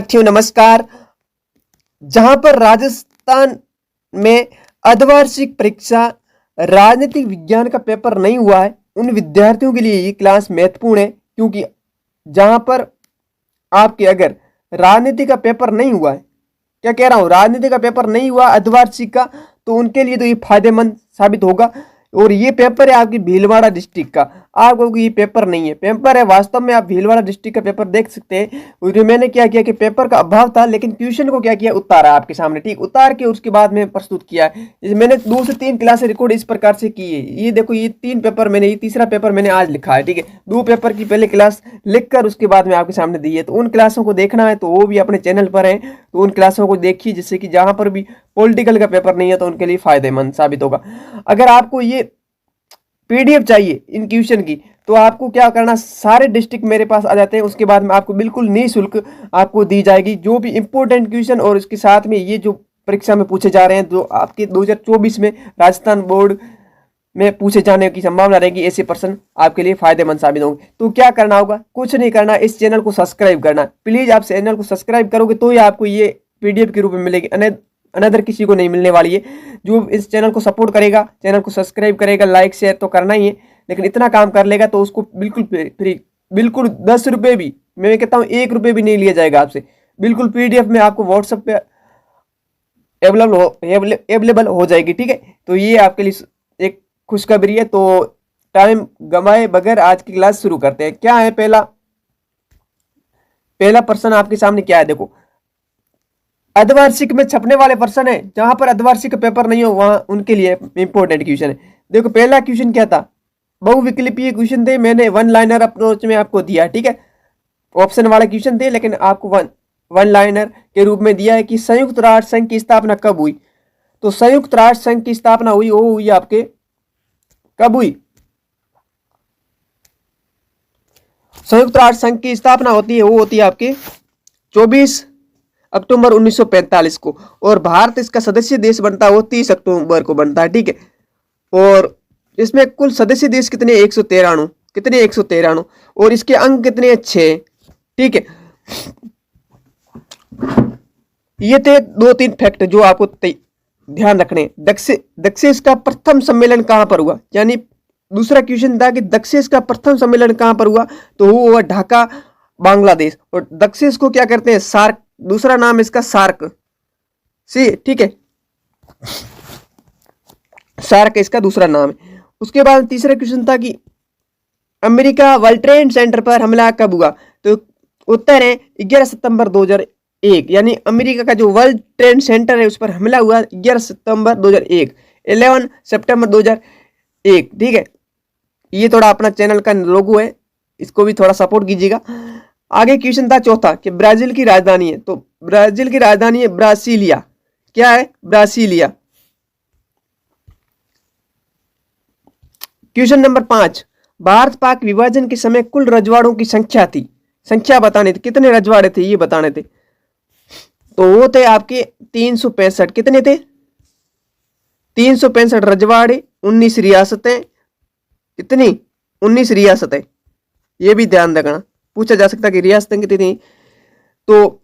साथियों नमस्कार। जहां पर राजस्थान में अर्धवार्षिक परीक्षा राजनीतिक विज्ञान का पेपर नहीं हुआ है, उन विद्यार्थियों के लिए ये क्लास महत्वपूर्ण है, क्योंकि जहां पर आपके अगर राजनीति का पेपर नहीं हुआ है, क्या कह रहा हूं, राजनीति का पेपर नहीं हुआ अर्धवार्षिक का, तो उनके लिए तो ये फायदेमंद साबित होगा। और ये पेपर है आपकी भीलवाड़ा डिस्ट्रिक्ट का। आप कहोगे ये पेपर नहीं है, पेपर है। वास्तव में आप भीलवाड़ा डिस्ट्रिक्ट का पेपर देख सकते हैं। और मैंने क्या किया कि पेपर का अभाव था, लेकिन क्वेश्चन को क्या किया, उतारा आपके सामने, ठीक, उतार के उसके बाद में प्रस्तुत किया है। मैंने 2 से 3 क्लासें रिकॉर्ड इस प्रकार से की है। ये देखो, ये 3 पेपर मैंने, ये तीसरा पेपर मैंने आज लिखा है, ठीक है। 2 पेपर की पहले क्लास लिखकर उसके बाद में आपके सामने दी है। तो उन क्लासों को देखना है तो वो भी अपने चैनल पर है, तो उन क्लासों को देखिए, जिससे कि जहां पर भी पॉलिटिकल का पेपर नहीं है तो उनके लिए फायदेमंद साबित होगा। अगर आपको ये पीडीएफ चाहिए इन क्वेश्चन की, तो आपको क्या करना, सारे डिस्ट्रिक्ट मेरे पास आ जाते हैं। उसके बाद में आपको बिल्कुल निःशुल्क आपको दी जाएगी जो भी इंपॉर्टेंट क्वेश्चन, और उसके साथ में ये जो परीक्षा में पूछे जा रहे हैं, जो आपके 2024 में राजस्थान बोर्ड में पूछे जाने की संभावना रहेगी, ऐसे प्रश्न आपके लिए फायदेमंद साबित होंगे। तो क्या करना होगा, कुछ नहीं करना, इस चैनल को सब्सक्राइब करना। प्लीज आप चैनल को सब्सक्राइब करोगे तो ही आपको ये पीडीएफ के रूप में मिलेगी, अनदर किसी को नहीं मिलने वाली है। जो इस चैनल को सपोर्ट करेगा, चैनल को सब्सक्राइब करेगा, लाइक शेयर तो करना ही है, लेकिन इतना काम कर लेगा तो उसको बिल्कुल फ्री, बिल्कुल 10 रुपये भी, मैं कहता हूँ 1 रुपये भी नहीं लिया जाएगा आपसे। बिल्कुल पीडीएफ में आपको व्हाट्सएप पे अवेलेबल हो जाएगी, ठीक है। तो ये आपके लिए एक खुशखबरी है। तो टाइम गंवाए बगैर आज की क्लास शुरू करते हैं। क्या है पहला प्रश्न आपके सामने क्या है, देखो, अर्धवार्षिक में छपने वाले प्रश्न है। जहां पर अर्धवार्षिक पेपर नहीं हो वहां उनके लिए इंपॉर्टेंट क्वेश्चन है। देखो, पहला क्वेश्चन क्या था, बहुविकल्पीय क्वेश्चन थे। मैंने वन लाइनर अप्रोच में आपको दिया, ठीक है। ऑप्शन वाले क्वेश्चन थे, लेकिन आपको वन लाइनर के रूप में दिया है कि संयुक्त राष्ट्र संघ की स्थापना कब हुई। तो संयुक्त राष्ट्र संघ की स्थापना हुई, वो हुई आपके, कब हुई, संयुक्त राष्ट्र संघ की स्थापना होती है, वो होती है आपके 24 अक्टूबर 1945 को। और भारत इसका सदस्य देश बनता है वो 30 अक्टूबर को बनता है, ठीक है। और इसमें कुल सदस्य देश कितने, 113 कितने, 113। और इसके अंक कितने, 6, ठीक है। ये थे 2-3 फैक्ट जो आपको ध्यान रखने। दक्षेस का प्रथम सम्मेलन कहां पर हुआ, यानी दूसरा क्वेश्चन था कि दक्षेस का प्रथम सम्मेलन कहां पर हुआ, तो वो हुआ ढाका, बांग्लादेश। और दक्षेस को क्या करते हैं, सार्क, दूसरा नाम इसका सार्क, सी, ठीक है, सार्क इसका दूसरा नाम है। उसके बाद तीसरा क्वेश्चन था कि अमेरिका वर्ल्ड ट्रेड सेंटर पर हमला कब हुआ, तो उत्तर है 11 सितंबर 2001, यानी अमेरिका का जो वर्ल्ड ट्रेड सेंटर है उस पर हमला हुआ 11 सितंबर 2001, 11 सितंबर 2001, ठीक है। ये थोड़ा अपना चैनल का लोगो है, इसको भी थोड़ा सपोर्ट कीजिएगा। आगे क्वेश्चन था चौथा कि ब्राजील की राजधानी है, तो ब्राजील की राजधानी है ब्रासीलिया। क्या है, Brasilia. Question number 5, Bharat Pak विभाजन के समय कुल रजवाड़ों की संख्या थी, संख्या बतानी थी, कितने रजवाड़े थे ये बताने थे। तो वो थे आपके 365, कितने थे, 365 रजवाड़े, 19 रियासतें, कितनी, 19 रियासतें। ये भी ध्यान रखना, पूछा जा सकता कि रियासतें कितनी थी। तो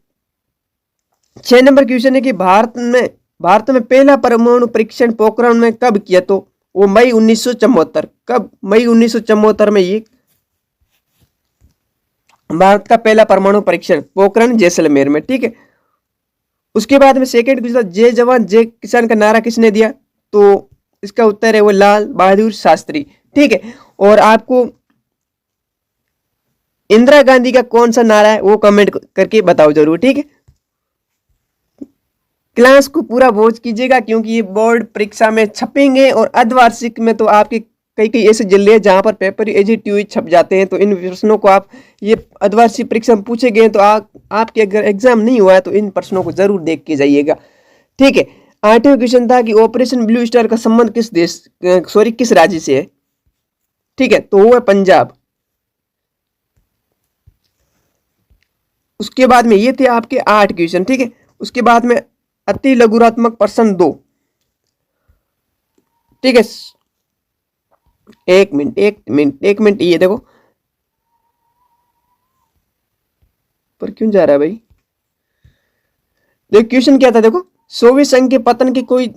6 नंबर क्वेश्चन है कि भारत में पहला परमाणु परीक्षण पोखरण में कब किया, तो वो मई 1974, कब, मई 1974 में ये भारत का पहला परमाणु परीक्षण पोखरण जैसलमेर में, ठीक है। उसके बाद में सेकंड क्वेश्चन, जय जवान जय किसान का नारा किसने दिया, तो इसका उत्तर है वो लाल बहादुर शास्त्री, ठीक है। और आपको इंदिरा गांधी का कौन सा नारा है वो कमेंट करके बताओ जरूर, ठीक है। क्लास को पूरा वॉच कीजिएगा, क्योंकि ये बोर्ड परीक्षा में छपेंगे। और अर्धवार्षिक में तो आपके कई ऐसे जिले हैं जहां पर पेपर एजीटीयू छप जाते हैं, तो इन प्रश्नों को आप, ये अर्धवार्षिक परीक्षा में पूछे गए तो आपके अगर एग्जाम नहीं हुआ है तो इन प्रश्नों को जरूर देख के जाइएगा, ठीक है। 8वां क्वेश्चन था कि ऑपरेशन ब्लू स्टार का संबंध किस राज्य से है, ठीक है, तो वो है पंजाब। उसके बाद में ये थे आपके 8 क्वेश्चन, ठीक है। उसके बाद में अति लघुरात्मक प्रश्न 2, ठीक है। एक मिनट, ये देखो पर क्यों जा रहा है भाई, देखो क्वेश्चन क्या था, देखो सोवियत संघ के पतन के कोई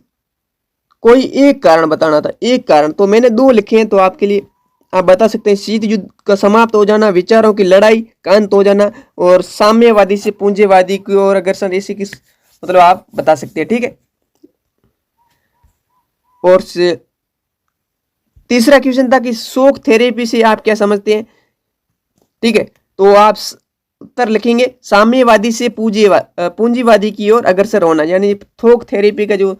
कोई एक कारण बताना था, एक कारण। तो मैंने दो लिखे हैं, तो आपके लिए आप बता सकते हैं। शीत युद्ध का समाप्त हो जाना, विचारों की लड़ाई का अंत हो जाना, और साम्यवादी से पूंजीवादी की ओर अग्रसर, ऐसी किस मतलब आप बता सकते हैं, ठीक है। और तीसरा क्वेश्चन था कि शोक थेरेपी से आप क्या समझते हैं, ठीक है। तो आप उत्तर लिखेंगे साम्यवादी से पूंजीवादी की ओर अग्रसर होना, यानी थोक थेरेपी का जो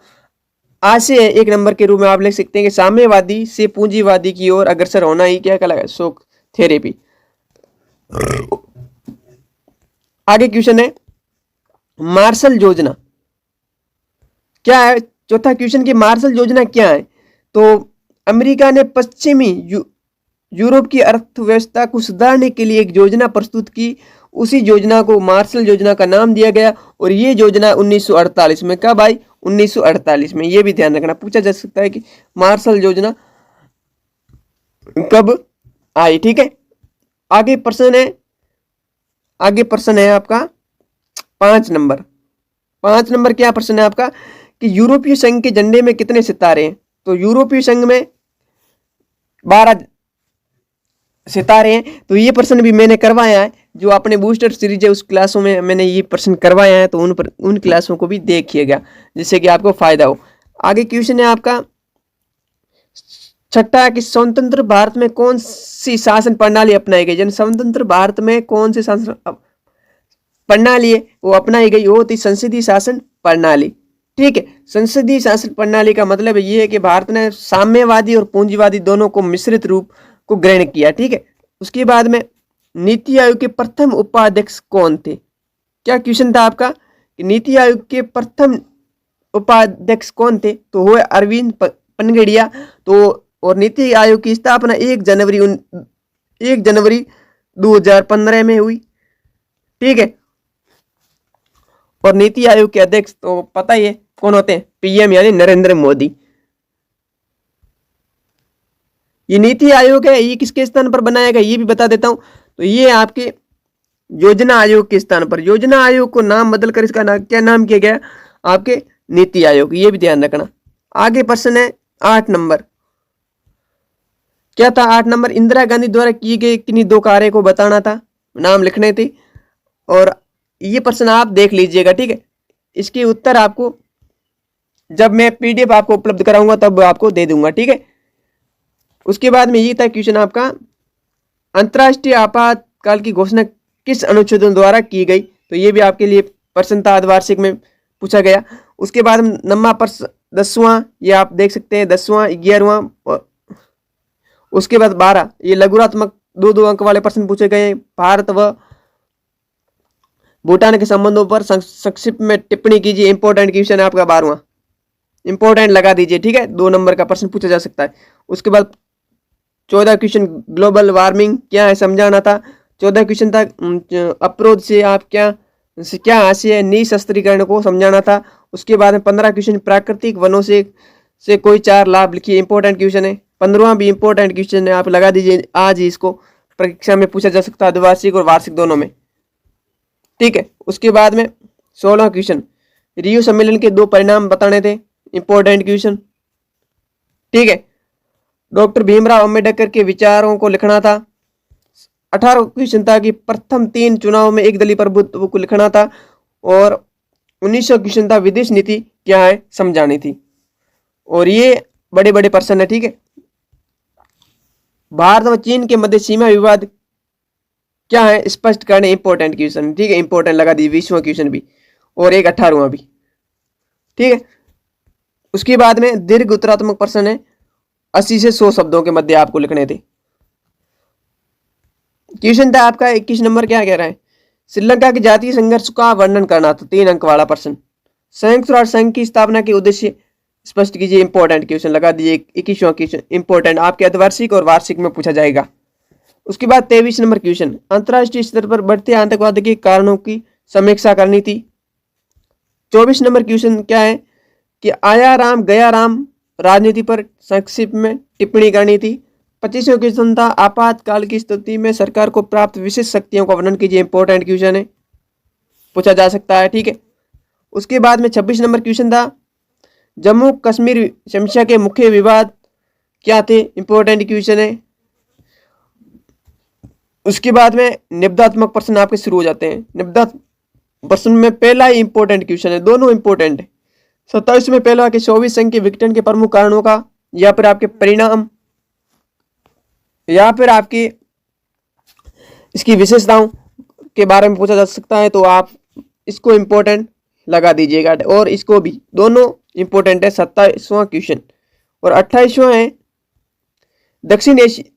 आशय है एक नंबर के रूप में आप लिख सकते हैं कि साम्यवादी से पूंजीवादी की ओर अग्रसर होना ही क्या कहलाएगा, शोक थेरेपी। आगे क्वेश्चन है मार्शल योजना क्या है। चौथा क्वेश्चन की मार्शल योजना क्या है। तो अमेरिका ने पश्चिमी यूरोप की अर्थव्यवस्था को सुधारने के लिए एक योजना प्रस्तुत की, उसी योजना को मार्शल योजना का नाम दिया गया। और ये योजना 1948 में कब आई, 1948 में। ये भी ध्यान रखना, पूछा जा सकता है कि मार्शल योजना कब आई, ठीक है। आगे प्रश्न है आपका 5 नंबर। 5 नंबर क्या प्रश्न है आपका कि यूरोपीय संघ के झंडे में कितने सितारे हैं। तो यूरोपीय संघ में 12 सितारे हैं। तो ये प्रश्न भी मैंने करवाया है, जो अपने बूस्टर सीरीज है उस क्लासों में मैंने ये प्रश्न करवाया है, तो उन क्लासों को भी देखिएगा जिससे कि आपको फायदा हो। आगे क्वेश्चन है आपका छठा कि स्वतंत्र भारत में कौन सी शासन प्रणाली अपनाई गई। यानी स्वतंत्र भारत में कौन सी शासन प्रणाली है वो अपनाई गई, वो थी संसदीय शासन प्रणाली, ठीक है। संसदीय शासन प्रणाली का मतलब ये है कि भारत ने साम्यवादी और पूंजीवादी दोनों को मिश्रित रूप को ग्रहण किया, ठीक है। उसके बाद में नीति आयोग के प्रथम उपाध्यक्ष कौन थे। क्या क्वेश्चन था आपका कि नीति आयोग के प्रथम उपाध्यक्ष कौन थे। तो वो अरविंद पनगड़िया। तो और नीति आयोग की स्थापना 1 जनवरी 2015 में हुई, ठीक है। और नीति आयोग के अध्यक्ष तो पता ही है कौन होते हैं, पीएम यानी नरेंद्र मोदी। ये नीति आयोग है, ये किसके स्थान पर बनाया गया ये भी बता देता हूं। तो ये आपके योजना आयोग के स्थान पर, योजना आयोग को नाम बदलकर इसका क्या नाम किया गया आपके नीति आयोग, ये भी ध्यान रखना। आगे प्रश्न है 8 नंबर। क्या था 8 नंबर, इंदिरा गांधी द्वारा किए गए किन्हीं 2 कार्य को बताना था, नाम लिखने थे। और ये प्रश्न आप देख लीजिएगा, ठीक है। इसके उत्तर आपको जब मैं पीडीएफ आपको उपलब्ध कराऊंगा तब आपको दे दूंगा, ठीक है। उसके बाद में ये था क्वेश्चन आपका अंतर्राष्ट्रीय आपातकाल की घोषणा किस अनुच्छेदों द्वारा की गई। तो ये भी आपके लिए प्रश्न था अर्धवार्षिक में पूछा गया। उसके बाद नंबर पर 10वां, ये आप देख सकते हैं 10वां 11वां। उसके बाद 12 ये लघुरात्मक 2-2 अंक वाले प्रश्न पूछे गए। भारत व भूटान के संबंधों पर संक्षिप्त में टिप्पणी कीजिए। इंपॉर्टेंट क्वेश्चन है आपका 12वां, इंपॉर्टेंट लगा दीजिए, ठीक है। 2 नंबर का प्रश्न पूछा जा सकता है। उसके बाद 14 क्वेश्चन ग्लोबल वार्मिंग क्या है समझाना था। 14 क्वेश्चन था अवरोध से आप क्या हासिल है, निशस्त्रीकरण को समझाना था। उसके बाद में 15 क्वेश्चन प्राकृतिक वनों से कोई 4 लाभ लिखिए, इंपॉर्टेंट क्वेश्चन है। 15वां भी इंपॉर्टेंट क्वेश्चन है, आप लगा दीजिए। आज ही इसको परीक्षा में पूछा जा सकता है, द्विवार्षिक और वार्षिक दोनों में, ठीक है। उसके बाद में 16 क्वेश्चन रियो सम्मेलन के 2 परिणाम बताने थे, इंपॉर्टेंट क्वेश्चन, ठीक है। डॉक्टर भीमराव अंबेडकर के विचारों को लिखना था। 18 क्वेश्चन था कि प्रथम 3 चुनाव में एक दलीय प्रभुत्व को लिखना था। और 19 क्वेश्चन था विदेश नीति क्या है समझानी थी। और ये बड़े बड़े प्रश्न है, ठीक है। भारत व चीन के मध्य सीमा विवाद क्या है स्पष्ट करने, इंपॉर्टेंट क्वेश्चन, ठीक है। इंपॉर्टेंट लगा दी 20वां क्वेश्चन भी और एक 18वां भी, ठीक है। उसके बाद में दीर्घ उत्तरात्मक प्रश्न है 80 से 100 शब्दों के मध्य आपको लिखने थे। क्वेश्चन था आपका 21 नंबर, क्या कह रहा है श्रीलंका के जातीय संघर्ष का वर्णन करना था, 3 अंक वाला प्रश्न। संयुक्त राष्ट्र संघ की स्थापना के उद्देश्य स्पष्ट कीजिए, इंपॉर्टेंट क्वेश्चन लगा दीजिए। 21वां क्वेश्चन इंपॉर्टेंट, आपके अर्धवार्षिक और वार्षिक में पूछा जाएगा। उसके बाद 23 नंबर क्वेश्चन अंतर्राष्ट्रीय स्तर पर बढ़ते आतंकवाद के कारणों की समीक्षा करनी थी। 24 नंबर क्वेश्चन क्या है कि आया राम गया राम राजनीति पर संक्षिप्त में टिप्पणी करनी थी। 25वां क्वेश्चन था आपातकाल की स्थिति में सरकार को प्राप्त विशेष शक्तियों का वर्णन कीजिए, इंपॉर्टेंट क्वेश्चन है, पूछा जा सकता है, ठीक है। उसके बाद में 26 नंबर क्वेश्चन था, जम्मू कश्मीर समस्या के मुख्य विवाद क्या थे, इंपॉर्टेंट क्वेश्चन है। उसके बाद में निबंधात्मक प्रश्न आपके शुरू हो जाते हैं। निबंधात्मक प्रश्न में पहला ही इंपॉर्टेंट क्वेश्चन है, दोनों इंपॉर्टेंट है। 27 में पहला कि 24 अंक के विघटन के प्रमुख कारणों का, या फिर आपके परिणाम, या फिर आपकी इसकी विशेषताओं के बारे में पूछा जा सकता है, तो आप इसको इंपॉर्टेंट लगा दीजिएगा। और इसको भी, दोनों इंपॉर्टेंट है। 27वां क्वेश्चन। और 28वां है दक्षिण एशिया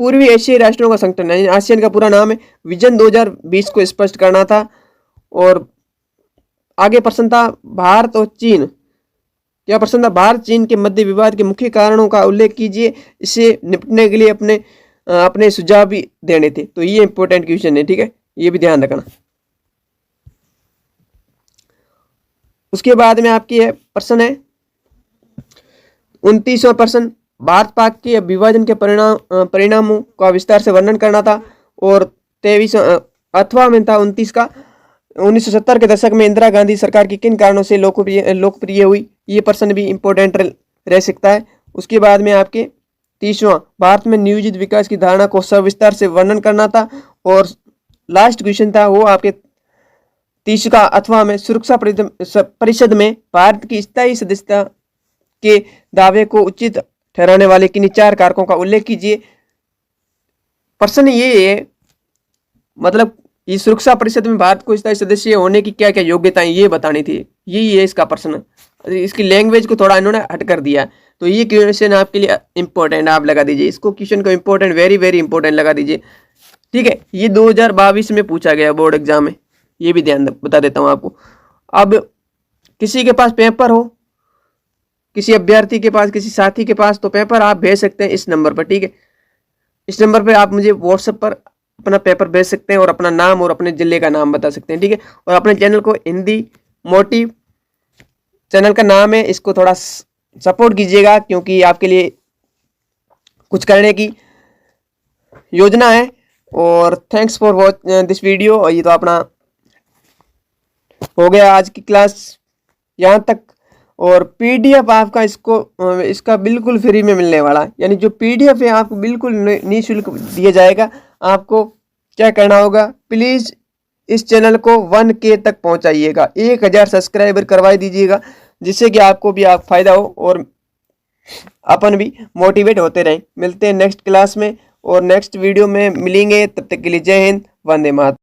पूर्वी एशियाई राष्ट्रों का संगठन, यानी आसियान का पूरा नाम है, विजन 2020 को स्पष्ट करना था। और आगे प्रश्न था भारत और चीन, क्या प्रश्न था, भारत चीन के मध्य विवाद के मुख्य कारणों का उल्लेख कीजिए, इससे निपटने के लिए अपने सुझाव भी देने थे। तो ये इंपॉर्टेंट क्वेश्चन है, ठीक है, ये भी ध्यान रखना। उसके बाद में आपकी प्रश्न है 29वां प्रश्न, भारत पाक के विभाजन के परिणामों का विस्तार से वर्णन करना था। और 23 अथवा में था 29 का, 1970 के दशक में इंदिरा गांधी सरकार की किन कारणों से लोकप्रिय हुई, ये प्रश्न भी इंपॉर्टेंट रह सकता है। उसके बाद में आपके 30वां, भारत में नियोजित विकास की धारणा को सविस्तार से वर्णन करना था। और लास्ट क्वेश्चन था वो आपके 30 का, अथवा में सुरक्षा परिषद में भारत की स्थायी सदस्यता के दावे को उचित ठहराने वाले किन्हीं 4 कारकों का उल्लेख कीजिए। प्रश्न ये है, मतलब ये सुरक्षा परिषद में भारत को स्थायी सदस्य होने की क्या क्या योग्यताएं, ये बतानी थी। यही है इसका प्रश्न। इसकी लैंग्वेज को थोड़ा इन्होंने हट कर दिया, तो ये क्वेश्चन आपके लिए इंपॉर्टेंट, आप लगा दीजिए इसको, क्वेश्चन को इंपॉर्टेंट, वेरी वेरी इंपॉर्टेंट लगा दीजिए, ठीक है। ये 2022 में पूछा गया बोर्ड एग्जाम में, ये भी ध्यान बता देता हूँ आपको। अब किसी के पास पेपर हो, किसी अभ्यर्थी के पास, किसी साथी के पास, तो पेपर आप भेज सकते हैं इस नंबर पर, ठीक है। इस नंबर पर आप मुझे व्हाट्सएप पर अपना पेपर भेज सकते हैं और अपना नाम और अपने जिले का नाम बता सकते हैं, ठीक है। और अपने चैनल को हिंदी मोटिव चैनल का नाम है, इसको थोड़ा सपोर्ट कीजिएगा, क्योंकि आपके लिए कुछ करने की योजना है। और thanks for watch this video. और ये तो अपना हो गया आज की क्लास यहाँ तक। और पीडीएफ आपका इसका बिल्कुल फ्री में मिलने वाला है, यानी जो पीडीएफ है आपको बिल्कुल निःशुल्क दिया जाएगा। आपको क्या करना होगा, प्लीज़ इस चैनल को 1K तक पहुंचाइएगा, 1000 सब्सक्राइबर करवा दीजिएगा, जिससे कि आपको भी फ़ायदा हो और अपन भी मोटिवेट होते रहें। मिलते हैं नेक्स्ट क्लास में और नेक्स्ट वीडियो में मिलेंगे, तब तक के लिए जय हिंद, वंदे मातरम।